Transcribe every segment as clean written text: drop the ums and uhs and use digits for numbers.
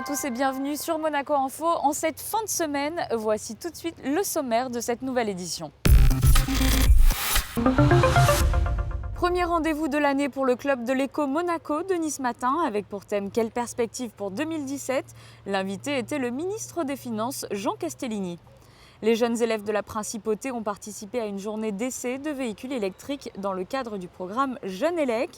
tous et bienvenue sur Monaco Info. En cette fin de semaine, voici tout de suite le sommaire de cette nouvelle édition. Premier rendez-vous de l'année pour le club de l'éco Monaco de Nice Matin, avec pour thème Quelle perspective pour 2017 ? L'invité était le ministre des Finances, Jean Castellini. Les jeunes élèves de la Principauté ont participé à une journée d'essai de véhicules électriques dans le cadre du programme Jeunes Élec.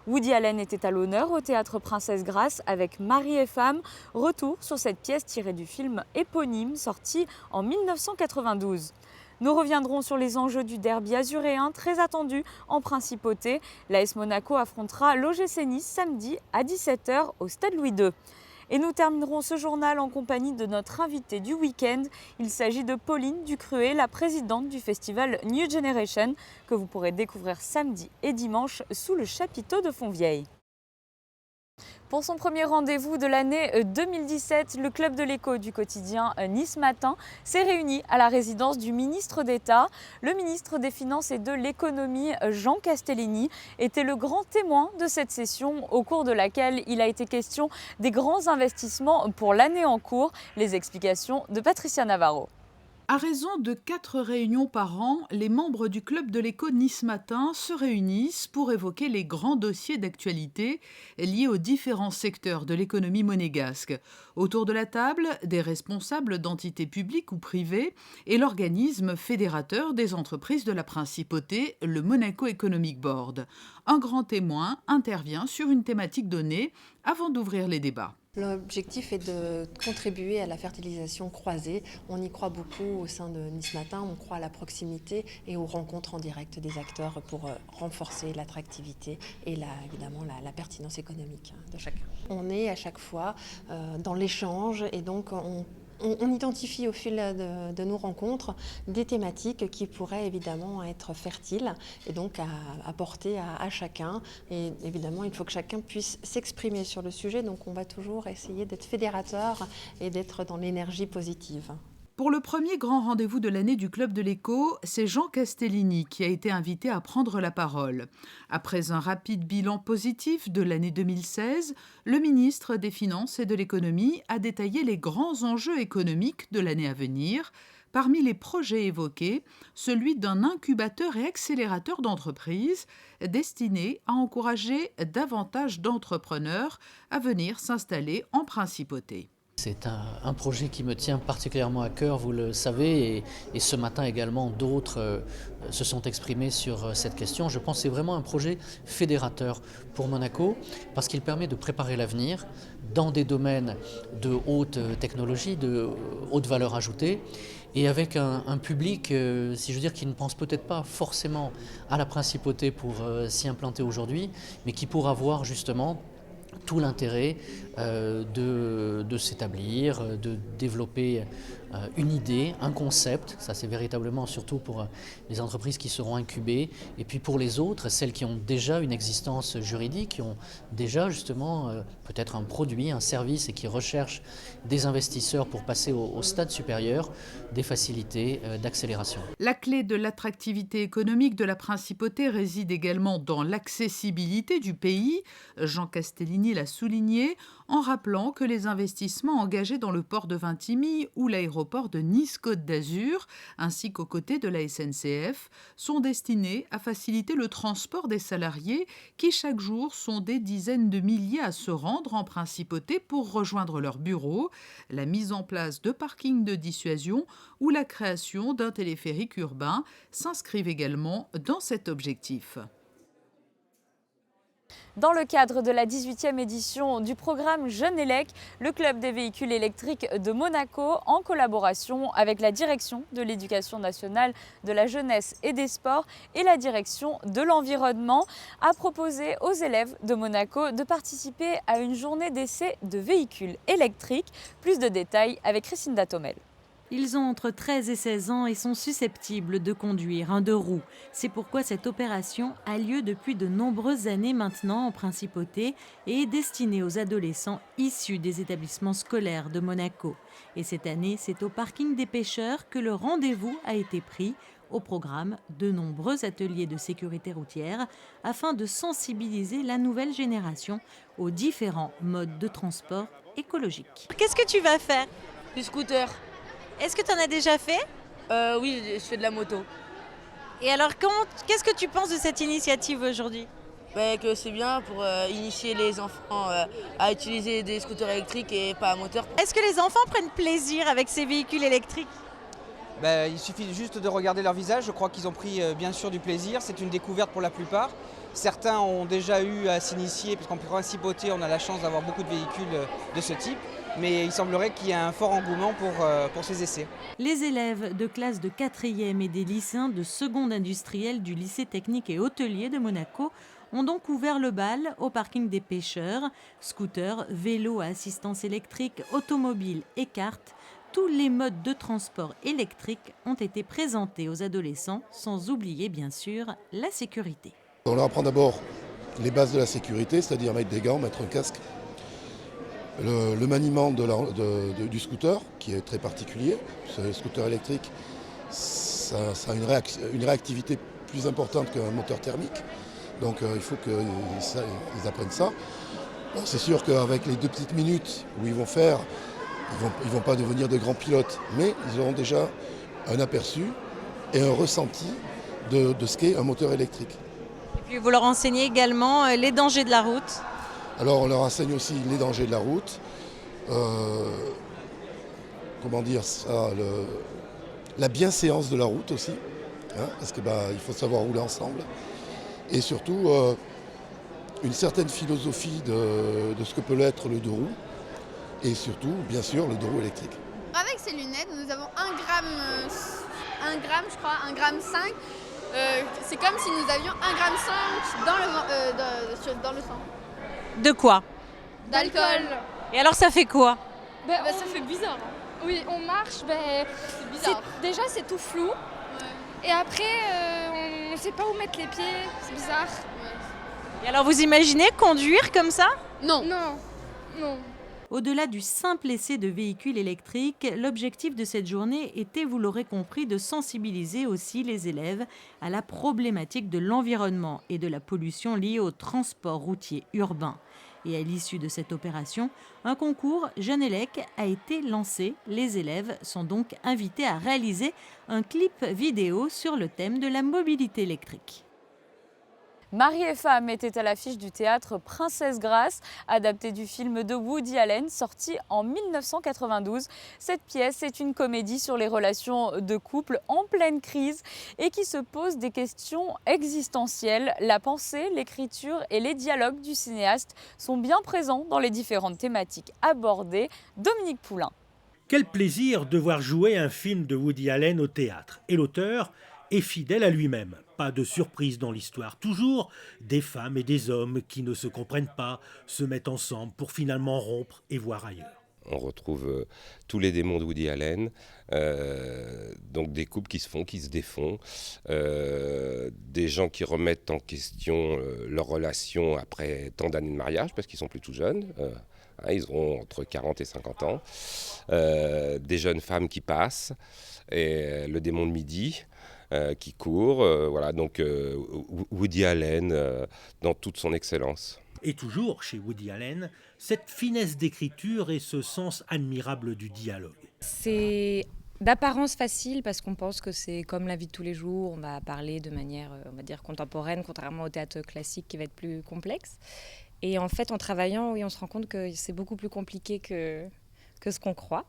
Woody Allen était à l'honneur au Théâtre Princesse Grace avec Marie et Femme. Retour sur cette pièce tirée du film éponyme sorti en 1992. Nous reviendrons sur les enjeux du derby azuréen très attendu en Principauté. L'AS Monaco affrontera l'OGC Nice samedi à 17 h au Stade Louis II. Et nous terminerons ce journal en compagnie de notre invité du week-end. Il s'agit de Pauline Ducruet, la présidente du festival New Generation, que vous pourrez découvrir samedi et dimanche sous le chapiteau de Fontvieille. Pour son premier rendez-vous de l'année 2017, le club de l'éco du quotidien Nice Matin s'est réuni à la résidence du ministre d'État. Le ministre des Finances et de l'Économie, Jean Castellini, était le grand témoin de cette session au cours de laquelle il a été question des grands investissements pour l'année en cours. Les explications de Patricia Navarro. À raison de 4 réunions par an, les membres du club de l'éco Nice Matin se réunissent pour évoquer les grands dossiers d'actualité liés aux différents secteurs de l'économie monégasque. Autour de la table, des responsables d'entités publiques ou privées et l'organisme fédérateur des entreprises de la Principauté, le Monaco Economic Board. Un grand témoin intervient sur une thématique donnée avant d'ouvrir les débats. L'objectif est de contribuer à la fertilisation croisée. On y croit beaucoup au sein de Nice Matin, on croit à la proximité et aux rencontres en direct des acteurs pour renforcer l'attractivité et évidemment la pertinence économique de chacun. On est à chaque fois dans l'échange et donc on identifie au fil de nos rencontres des thématiques qui pourraient évidemment être fertiles et donc à apporter à chacun. Et évidemment, il faut que chacun puisse s'exprimer sur le sujet. Donc on va toujours essayer d'être fédérateur et d'être dans l'énergie positive. Pour le premier grand rendez-vous de l'année du Club de l'Éco, c'est Jean Castellini qui a été invité à prendre la parole. Après un rapide bilan positif de l'année 2016, le ministre des Finances et de l'Économie a détaillé les grands enjeux économiques de l'année à venir. Parmi les projets évoqués, celui d'un incubateur et accélérateur d'entreprises destiné à encourager davantage d'entrepreneurs à venir s'installer en Principauté. C'est un projet qui me tient particulièrement à cœur, vous le savez, et ce matin également d'autres se sont exprimés sur cette question. Je pense que c'est vraiment un projet fédérateur pour Monaco parce qu'il permet de préparer l'avenir dans des domaines de haute technologie, de haute valeur ajoutée et avec un public, si je veux dire, qui ne pense peut-être pas forcément à la Principauté pour s'y implanter aujourd'hui, mais qui pourra voir justement tout l'intérêt de s'établir, de développer une idée, un concept. Ça, c'est véritablement surtout pour les entreprises qui seront incubées. Et puis pour les autres, celles qui ont déjà une existence juridique, qui ont déjà justement peut-être un produit, un service et qui recherchent des investisseurs pour passer au stade supérieur, des facilités d'accélération. La clé de l'attractivité économique de la Principauté réside également dans l'accessibilité du pays. Jean Castellini l'a souligné en rappelant que les investissements engagés dans le port de Vintimille ou l'aéroport de Nice-Côte d'Azur, ainsi qu'aux côtés de la SNCF, sont destinés à faciliter le transport des salariés qui chaque jour sont des dizaines de milliers à se rendre en Principauté pour rejoindre leur bureau, la mise en place de parkings de dissuasion ou la création d'un téléphérique urbain s'inscrivent également dans cet objectif. Dans le cadre de la 18e édition du programme Jeunes Élec, le club des véhicules électriques de Monaco, en collaboration avec la direction de l'éducation nationale, de la jeunesse et des sports et la direction de l'environnement, a proposé aux élèves de Monaco de participer à une journée d'essai de véhicules électriques. Plus de détails avec Christine Datomel. Ils ont entre 13 et 16 ans et sont susceptibles de conduire un deux roues. C'est pourquoi cette opération a lieu depuis de nombreuses années maintenant en Principauté et est destinée aux adolescents issus des établissements scolaires de Monaco. Et cette année, c'est au parking des pêcheurs que le rendez-vous a été pris. Au programme, de nombreux ateliers de sécurité routière afin de sensibiliser la nouvelle génération aux différents modes de transport écologique. Qu'est-ce que tu vas faire? Du scooter. Est-ce que tu en as déjà fait? Oui, je fais de la moto. Et alors, qu'est-ce que tu penses de cette initiative aujourd'hui? Que c'est bien pour initier les enfants à utiliser des scooters électriques et pas à moteur. Est-ce que les enfants prennent plaisir avec ces véhicules électriques? Il suffit juste de regarder leur visage. Je crois qu'ils ont pris bien sûr du plaisir. C'est une découverte pour la plupart. Certains ont déjà eu à s'initier, parce qu'en principauté, on a la chance d'avoir beaucoup de véhicules de ce type. Mais il semblerait qu'il y ait un fort engouement pour ces essais. Les élèves de classe de 4e et des lycéens de seconde industrielle du lycée technique et hôtelier de Monaco ont donc ouvert le bal au parking des pêcheurs. Scooters, vélos à assistance électrique, automobiles et cartes, tous les modes de transport électrique ont été présentés aux adolescents, sans oublier bien sûr la sécurité. On leur apprend d'abord les bases de la sécurité, c'est-à-dire mettre des gants, mettre un casque, le maniement du scooter, qui est très particulier. Le scooter électrique, ça a une réactivité plus importante qu'un moteur thermique. Donc il faut qu'ils apprennent ça. Alors, c'est sûr qu'avec les 2 petites minutes où ils vont faire, ils vont pas devenir de grands pilotes, mais ils auront déjà un aperçu et un ressenti de ce qu'est un moteur électrique. Et puis vous leur enseignez également les dangers de la route. Alors on leur enseigne aussi les dangers de la route, la bienséance de la route aussi, hein, parce que il faut savoir rouler ensemble. Et surtout une certaine philosophie de ce que peut l'être le deux roues, et surtout, bien sûr, le deux roues électrique. Avec ces lunettes, nous avons 1 gramme, je crois, 1,5 gramme. C'est comme si nous avions 1,5 gramme dans le sang. De quoi? D'alcool. Et alors ça fait quoi? Ça fait bizarre. Oui, on marche, C'est bizarre. déjà c'est tout flou. Et après, on ne sait pas où mettre les pieds, c'est bizarre. Et alors vous imaginez conduire comme ça? Non. Non. Au-delà du simple essai de véhicules électriques, l'objectif de cette journée était, vous l'aurez compris, de sensibiliser aussi les élèves à la problématique de l'environnement et de la pollution liée au transport routier urbain. Et à l'issue de cette opération, un concours Jeunelec a été lancé. Les élèves sont donc invités à réaliser un clip vidéo sur le thème de la mobilité électrique. Marie et femme était à l'affiche du théâtre Princesse Grace, adapté du film de Woody Allen, sorti en 1992. Cette pièce est une comédie sur les relations de couple en pleine crise et qui se pose des questions existentielles. La pensée, l'écriture et les dialogues du cinéaste sont bien présents dans les différentes thématiques abordées. Dominique Poulain. Quel plaisir de voir jouer un film de Woody Allen au théâtre. Et l'auteur est fidèle à lui-même. Pas de surprise dans l'histoire. Toujours des femmes et des hommes qui ne se comprennent pas, se mettent ensemble pour finalement rompre et voir ailleurs. On retrouve tous les démons de Woody Allen, donc des couples qui se font, qui se défont, des gens qui remettent en question leur relation après tant d'années de mariage, parce qu'ils sont plus tout jeunes. Ils auront entre 40 et 50 ans. Des jeunes femmes qui passent, et le démon de midi qui court. Voilà, donc Woody Allen dans toute son excellence. Et toujours, chez Woody Allen, cette finesse d'écriture et ce sens admirable du dialogue. C'est d'apparence facile parce qu'on pense que c'est comme la vie de tous les jours, on va parler de manière, on va dire, contemporaine, contrairement au théâtre classique qui va être plus complexe. Et en fait, en travaillant, oui, on se rend compte que c'est beaucoup plus compliqué que ce qu'on croit,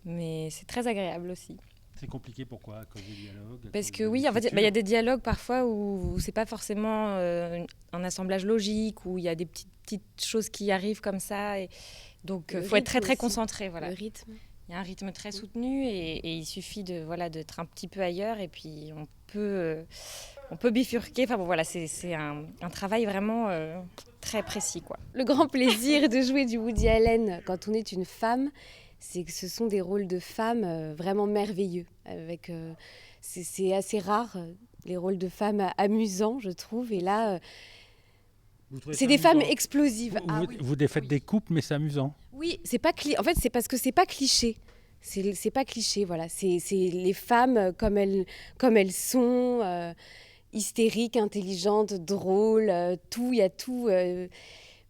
mais c'est très agréable aussi. C'est compliqué, pourquoi? À cause des dialogues? Parce que oui, en fait, y a des dialogues parfois où c'est pas forcément un assemblage logique, où il y a des petites choses qui arrivent comme ça. Et donc, il faut être très, très concentré. Voilà. Le rythme. Il y a un rythme très soutenu et il suffit d'être un petit peu ailleurs et puis on peut bifurquer. Enfin bon, voilà, c'est un travail vraiment très précis, quoi. Le grand plaisir de jouer du Woody Allen quand on est une femme, c'est que ce sont des rôles de femmes vraiment merveilleux. C'est assez rare, les rôles de femmes amusants, je trouve. Et là, c'est des femmes explosives. Vous défaites des couples, mais c'est amusant. Oui, en fait, c'est parce que c'est pas cliché. C'est pas cliché, voilà. C'est les femmes comme elles sont, hystériques, intelligentes, drôles, tout. Il y a tout.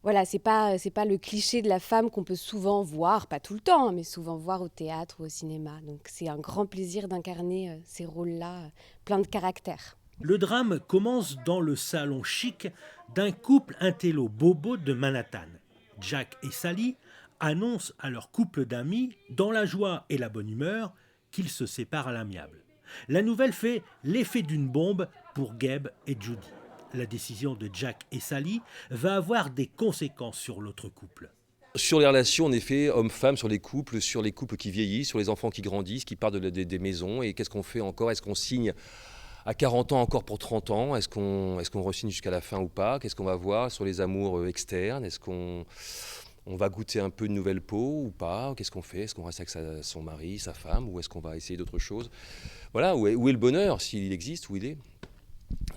Voilà, c'est pas le cliché de la femme qu'on peut souvent voir, pas tout le temps, mais souvent voir au théâtre ou au cinéma. Donc c'est un grand plaisir d'incarner ces rôles-là, plein de caractère. Le drame commence dans le salon chic d'un couple intello bobo de Manhattan. Jack et Sally annoncent à leur couple d'amis, dans la joie et la bonne humeur, qu'ils se séparent à l'amiable. La nouvelle fait l'effet d'une bombe pour Gabe et Judy. La décision de Jack et Sally va avoir des conséquences sur l'autre couple. Sur les relations, en effet, hommes-femmes, sur les couples qui vieillissent, sur les enfants qui grandissent, qui partent des maisons. Et qu'est-ce qu'on fait encore? Est-ce qu'on signe à 40 ans encore pour 30 ans? Est-ce qu'on re-signe jusqu'à la fin ou pas? Qu'est-ce qu'on va voir sur les amours externes? Est-ce qu'on va goûter un peu de nouvelle peau ou pas? Qu'est-ce qu'on fait? Est-ce qu'on reste avec son mari, sa femme? Ou est-ce qu'on va essayer d'autres choses? Voilà, où est le bonheur, s'il existe, où il est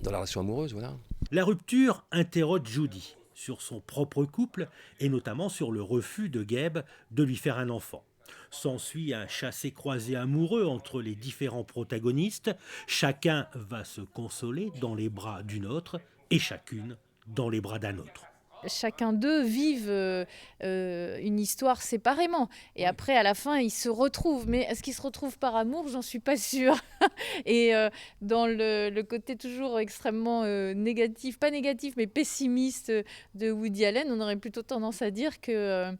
dans la relation amoureuse, voilà. La rupture interroge Judy sur son propre couple et notamment sur le refus de Gabe de lui faire un enfant. S'ensuit un chassé-croisé amoureux entre les différents protagonistes. Chacun va se consoler dans les bras d'une autre et chacune dans les bras d'un autre. Chacun d'eux vivent une histoire séparément. Et après, à la fin, ils se retrouvent. Mais est-ce qu'ils se retrouvent par amour? J'en suis pas sûre. Et dans le côté toujours extrêmement négatif, pas négatif, mais pessimiste de Woody Allen, on aurait plutôt tendance à dire que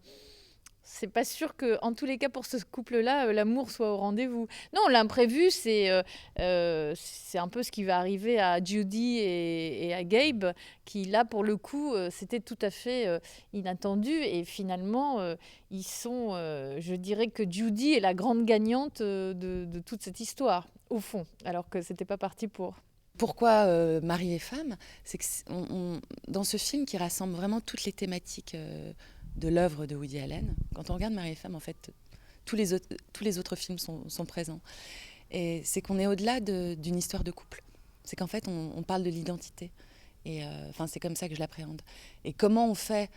c'est pas sûr que, en tous les cas, pour ce couple-là, l'amour soit au rendez-vous. Non, l'imprévu, c'est un peu ce qui va arriver à Judy et à Gabe, qui, là, pour le coup, c'était tout à fait inattendu. Et finalement, ils sont, je dirais que Judy est la grande gagnante de toute cette histoire, au fond, alors que c'était pas parti pour. Pourquoi Mari et femme? C'est que dans ce film qui rassemble vraiment toutes les thématiques de l'œuvre de Woody Allen, quand on regarde Mari et femme, en fait, tous les autres films sont présents. Et c'est qu'on est au-delà d'une histoire de couple. C'est qu'en fait, on parle de l'identité. Et c'est comme ça que je l'appréhende. Et comment on fait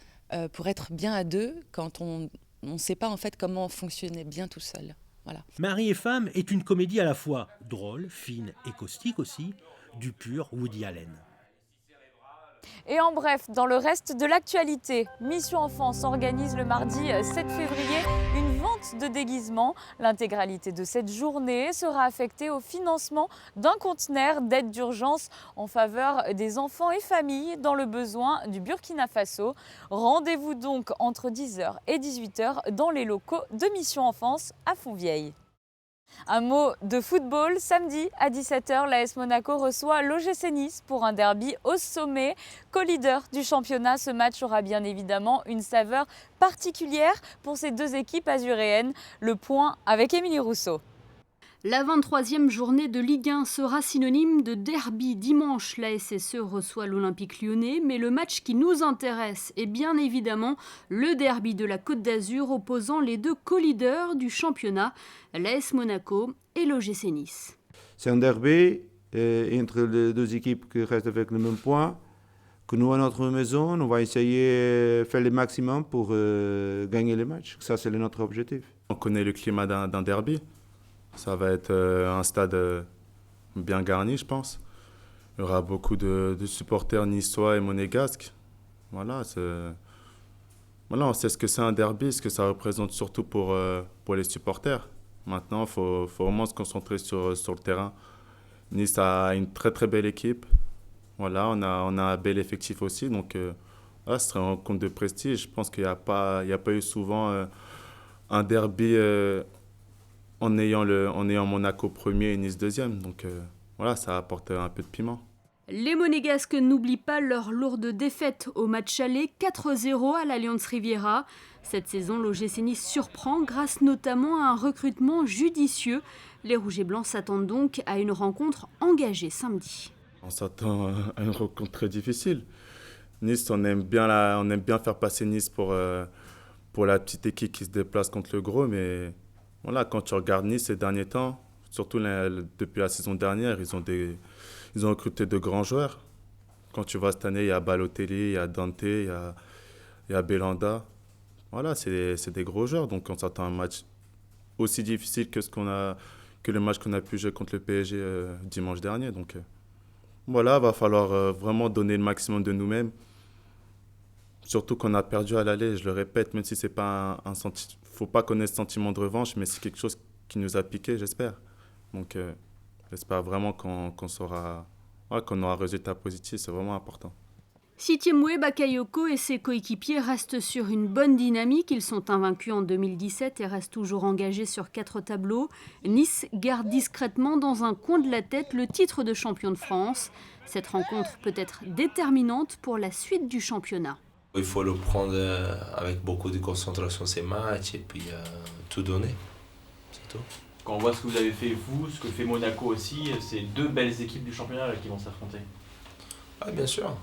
pour être bien à deux quand on ne sait pas en fait comment fonctionner bien tout seul. Voilà. Mari et femme est une comédie à la fois drôle, fine et caustique aussi, du pur Woody Allen. Et en bref, dans le reste de l'actualité, Mission Enfance organise le mardi 7 février une vente de déguisements. L'intégralité de cette journée sera affectée au financement d'un conteneur d'aide d'urgence en faveur des enfants et familles dans le besoin du Burkina Faso. Rendez-vous donc entre 10h et 18h dans les locaux de Mission Enfance à Fontvieille. Un mot de football, samedi à 17h, l'AS Monaco reçoit l'OGC Nice pour un derby au sommet. Co-leader du championnat, ce match aura bien évidemment une saveur particulière pour ces deux équipes azuréennes. Le point avec Émilie Rousseau. La 23e journée de Ligue 1 sera synonyme de derby. Dimanche, la SSE reçoit l'Olympique Lyonnais, mais le match qui nous intéresse est bien évidemment le derby de la Côte d'Azur opposant les deux co-leaders du championnat, l'AS Monaco et l'OGC Nice. C'est un derby entre les deux équipes qui restent avec le même point. Que nous, à notre maison, on va essayer de faire le maximum pour gagner les matchs. Ça, c'est notre objectif. On connaît le climat d'un derby. Ça va être un stade bien garni, je pense. Il y aura beaucoup de supporters niçois et monégasques. Voilà, on sait ce que c'est un derby, ce que ça représente surtout pour les supporters. Maintenant, il faut vraiment se concentrer sur le terrain. Nice a une très très belle équipe. Voilà, on a un bel effectif aussi. Donc, ce serait une rencontre de prestige. Je pense qu'il n'y a pas eu souvent un derby en ayant Monaco premier et Nice deuxième. Donc ça apporte un peu de piment. Les Monégasques n'oublient pas leur lourde défaite au match aller 4-0 à l'Allianz Riviera. Cette saison, l'OGC Nice surprend grâce notamment à un recrutement judicieux. Les Rouges et Blancs s'attendent donc à une rencontre engagée samedi. On s'attend à une rencontre très difficile. Nice, on aime bien faire passer Nice pour la petite équipe qui se déplace contre le gros, mais voilà, quand tu regardes Nice ces derniers temps, surtout depuis la saison dernière, ils ont recruté de grands joueurs. Quand tu vois cette année, il y a Balotelli, il y a Dante, il y a Belanda. Voilà, c'est des gros joueurs. Donc on s'attend à un match aussi difficile que le match qu'on a pu jouer contre le PSG dimanche dernier. Donc il va falloir vraiment donner le maximum de nous-mêmes Surtout qu'on a perdu à l'aller, je le répète, même si c'est pas un sentiment... faut pas connaître ce sentiment de revanche, mais c'est quelque chose qui nous a piqué, j'espère. Donc, j'espère vraiment qu'on aura un résultat positif, c'est vraiment important. Sitemwe Bakayoko et ses coéquipiers restent sur une bonne dynamique. Ils sont invaincus en 2017 et restent toujours engagés sur 4 tableaux. Nice garde discrètement dans un coin de la tête le titre de champion de France. Cette rencontre peut être déterminante pour la suite du championnat. Il faut le prendre avec beaucoup de concentration ces matchs et puis tout donner, c'est tout. Quand on voit ce que vous avez fait vous, ce que fait Monaco aussi, c'est 2 belles équipes du championnat là, qui vont s'affronter. Ah, bien sûr.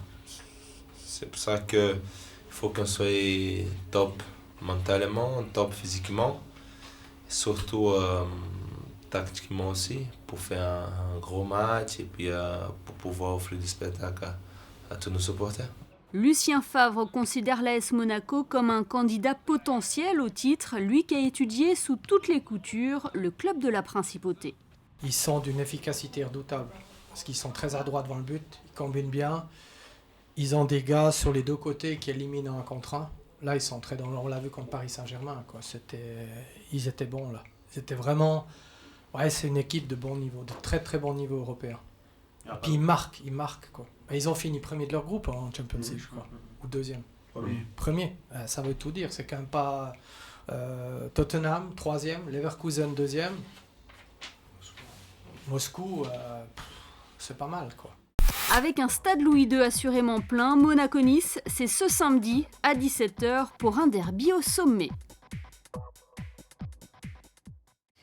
C'est pour ça qu'il faut qu'on soit top mentalement, top physiquement, surtout tactiquement aussi, pour faire un gros match et puis pour pouvoir offrir du spectacle à tous nos supporters. Lucien Favre considère l'AS Monaco comme un candidat potentiel au titre, lui qui a étudié sous toutes les coutures le club de la Principauté. Ils sont d'une efficacité redoutable, parce qu'ils sont très adroits devant le but, ils combinent bien, ils ont des gars sur les 2 côtés qui éliminent 1 contre 1. Là, ils sont très dans on l'a vu contre Paris Saint-Germain, quoi. Ils étaient bons là. C'était vraiment, c'est une équipe de bon niveau, de très très bon niveau européen. Et puis ils marquent quoi. Et ils ont fini premier de leur groupe en Champions League, je crois, ou deuxième. Premier, ça veut tout dire. C'est quand même pas Tottenham 3e, Leverkusen 2e, Moscou, c'est pas mal quoi. Avec un stade Louis II assurément plein, Monaco-Nice, c'est ce samedi à 17h pour un derby au sommet.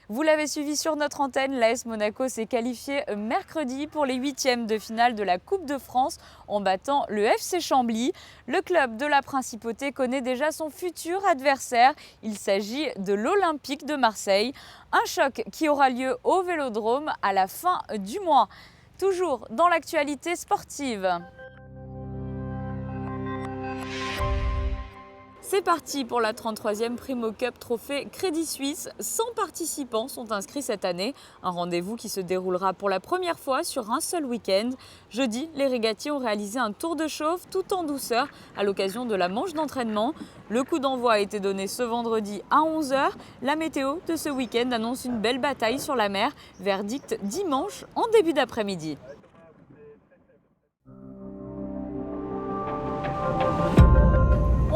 Vous l'avez suivi sur notre antenne, l'AS Monaco s'est qualifié mercredi pour les 8e de finale de la Coupe de France en battant le FC Chambly. Le club de la Principauté connaît déjà son futur adversaire. Il s'agit de l'Olympique de Marseille. Un choc qui aura lieu au Vélodrome à la fin du mois. Toujours dans l'actualité sportive. C'est parti pour la 33e Primo Cup Trophée Crédit Suisse. 100 participants sont inscrits cette année. Un rendez-vous qui se déroulera pour la première fois sur un seul week-end. Jeudi, les régatiers ont réalisé un tour de chauffe tout en douceur à l'occasion de la manche d'entraînement. Le coup d'envoi a été donné ce vendredi à 11h. La météo de ce week-end annonce une belle bataille sur la mer. Verdict dimanche en début d'après-midi.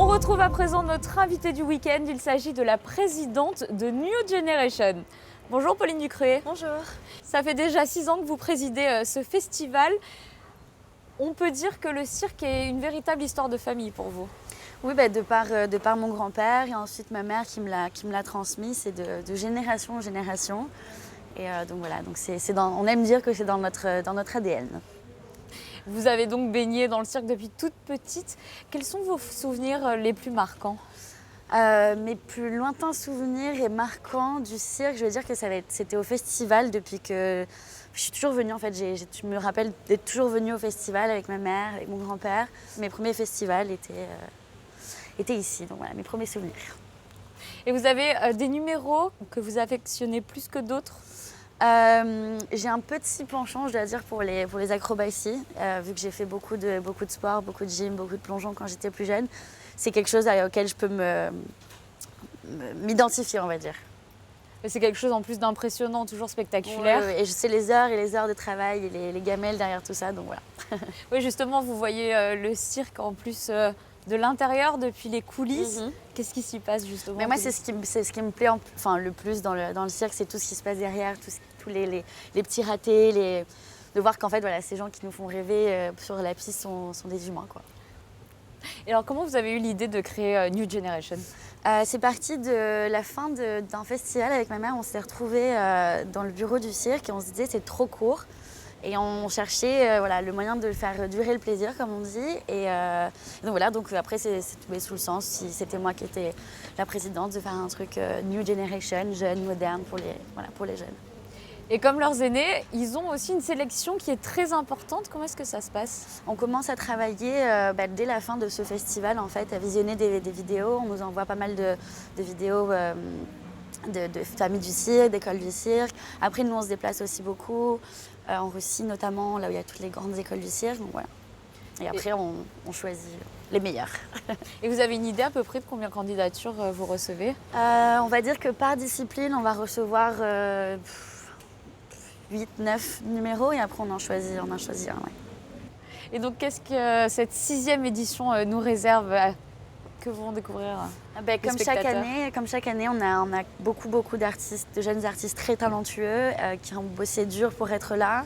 On retrouve à présent notre invité du week-end. Il s'agit de la présidente de New Generation. Bonjour Pauline Ducruet. Bonjour. Ça fait déjà 6 ans que vous présidez ce festival. On peut dire que le cirque est une véritable histoire de famille pour vous. Oui, de par mon grand-père et ensuite ma mère qui me l'a transmis. C'est de génération en génération. Et donc voilà, on aime dire que c'est dans notre ADN. Vous avez donc baigné dans le cirque depuis toute petite. Quels sont vos souvenirs les plus marquants ? Mes plus lointains souvenirs et marquants du cirque, je veux dire que c'était au festival depuis que je suis toujours venue. En fait, je me rappelle d'être toujours venue au festival avec ma mère, avec mon grand-père. Mes premiers festivals étaient ici, donc voilà, mes premiers souvenirs. Et vous avez des numéros que vous affectionnez plus que d'autres ? J'ai un petit penchant, je dois dire, pour les acrobaties, vu que j'ai fait beaucoup de sport, beaucoup de gym, beaucoup de plongeon quand j'étais plus jeune. C'est quelque chose auquel je peux m'identifier, on va dire. C'est quelque chose en plus d'impressionnant, toujours spectaculaire. Oui, et je sais les heures et les heures de travail et les gamelles derrière tout ça, donc voilà. Oui, justement, vous voyez le cirque en plus de l'intérieur, depuis les coulisses. Qu'est-ce qui s'y passe justement ? Mais moi, c'est ce qui me plaît le plus dans le cirque, c'est tout ce qui se passe derrière, tous les petits ratés, de voir qu'en fait, voilà, ces gens qui nous font rêver sur la piste sont des humains, quoi. Et alors, comment vous avez eu l'idée de créer New Generation ? C'est parti de la fin d'un festival avec ma mère. On s'est retrouvés dans le bureau du cirque et on se disait c'est trop court. Et on cherchait le moyen de faire durer le plaisir, comme on dit. Et donc voilà, après c'est tombé sous le sens. Si c'était moi qui étais la présidente, de faire un truc New Generation, jeune, moderne, pour les jeunes. Et comme leurs aînés, ils ont aussi une sélection qui est très importante. Comment est-ce que ça se passe ? On commence à travailler dès la fin de ce festival, en fait, à visionner des vidéos. On nous envoie pas mal de vidéos de familles du cirque, d'écoles du cirque. Après, nous, on se déplace aussi beaucoup, en Russie notamment, là où il y a toutes les grandes écoles du cirque. Donc voilà. Et après, on choisit les meilleurs. Et vous avez une idée à peu près de combien de candidatures vous recevez? On va dire que par discipline, on va recevoir 8-9 numéros et après on en choisit un. Ouais. Et donc qu'est-ce que cette 6e édition nous réserve? Que vont découvrir comme chaque année, on a beaucoup d'artistes, de jeunes artistes très talentueux qui ont bossé dur pour être là.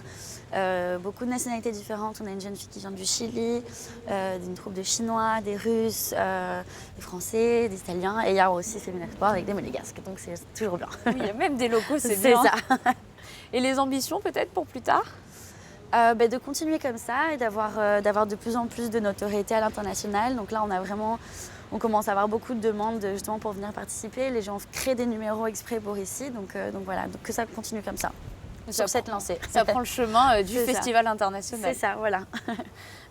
Beaucoup de nationalités différentes. On a une jeune fille qui vient du Chili, d'une troupe de Chinois, des Russes, des Français, des Italiens. Et il y a aussi Féminin Espoir avec des Monégasques. Donc c'est toujours bien. Oui, il y a même des locaux, c'est bien. C'est ça. Et les ambitions peut-être pour plus tard? De continuer comme ça et d'avoir de plus en plus de notoriété à l'international. Donc là, on commence à avoir beaucoup de demandes justement pour venir participer. Les gens créent des numéros exprès pour ici. Donc voilà, donc que ça continue comme ça. Sur cette lancée. Ça prend le chemin du festival international. C'est ça, voilà.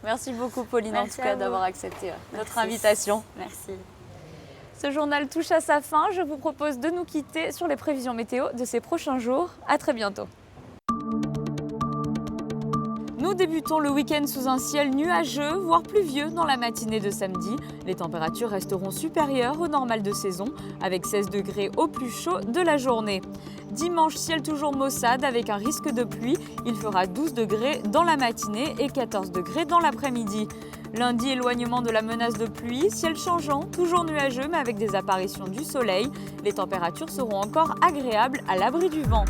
Merci beaucoup Pauline en tout cas d'avoir accepté notre Merci. invitation. Merci. Ce journal touche à sa fin. Je vous propose de nous quitter sur les prévisions météo de ces prochains jours. À très bientôt. Nous débutons le week-end sous un ciel nuageux, voire pluvieux dans la matinée de samedi. Les températures resteront supérieures au normal de saison, avec 16 degrés au plus chaud de la journée. Dimanche, ciel toujours maussade avec un risque de pluie. Il fera 12 degrés dans la matinée et 14 degrés dans l'après-midi. Lundi, éloignement de la menace de pluie, ciel changeant, toujours nuageux mais avec des apparitions du soleil. Les températures seront encore agréables à l'abri du vent.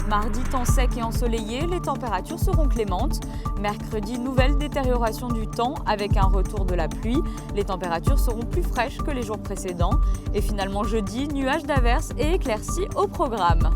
Mardi, temps sec et ensoleillé, les températures seront clémentes. Mercredi, nouvelle détérioration du temps avec un retour de la pluie. Les températures seront plus fraîches que les jours précédents. Et finalement jeudi, nuages d'averses et éclaircies au programme.